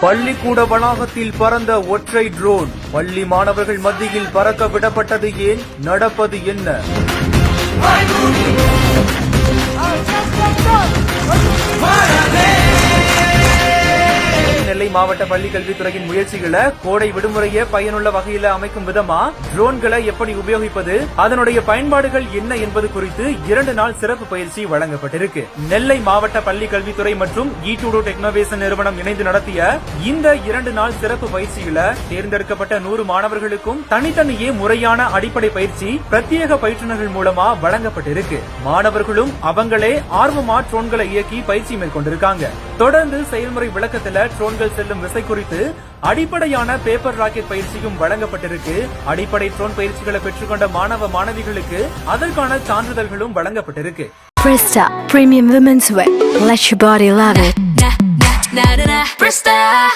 பள்ளிக்கூட வளாகத்தில் பறந்த ஒற்றை ட்ரோன். பள்ளி மாணவர்கள் மத்தியில் பறக்க விடப்பட்டது ஏன்? நடப்பது என்ன? நெல்லை மாவட்ட பள்ளி கல்வித்துறையின் முயற்சிகளை கோடை விடுமுறையை பயனுள்ள வகையில அமைக்கும் விதமா ட்ரோன்களை எப்படி உபயோகிப்பது, அதனுடைய பயன்பாடுகள் என்ன என்பது குறித்து 2 நாள் சிறப்பு பயிற்சி வழங்கப்பட்டிருக்கு. நெல்லை மாவட்ட பள்ளி கல்வித்துறை மற்றும் ஈட்டூடு டெக்னோவேஷன் நிறுவனம் இணைந்து நடத்திய இந்த 2 நாள் சிறப்பு பயிற்சிகளை தேர்ந்தெடுக்கப்பட்ட 100 மாணவர்களுக்கும் தனித்தனியே முறையான அடிப்படை பயிற்சி பிரத்யேக பயிற்றுநர்கள் மூலமா வழங்கப்பட்டிருக்கு. மாணவர்களும் அவங்களே ஆர்வமா ட்ரோன்களை இயக்கி பயிற்சி மேற்கொண்டிருக்காங்க. தொடர்ந்து செயல்முறை விளக்கத்துல ட்ரோன்கள் செல்லும் விசை குறித்து அடிப்படையான பேப்பர் ராக்கெட் பயிற்சியும் வழங்கப்பட்டிருக்கு. அடிப்படை ட்ரோன் பயிற்சிகளை பெற்றுக்கொண்ட மாணவ மாணவிகளுக்கு அதற்கான சான்றிதழ்களும் வழங்கப்பட்டிருக்கு. Presta Premium Women's Wear. Let your body love it.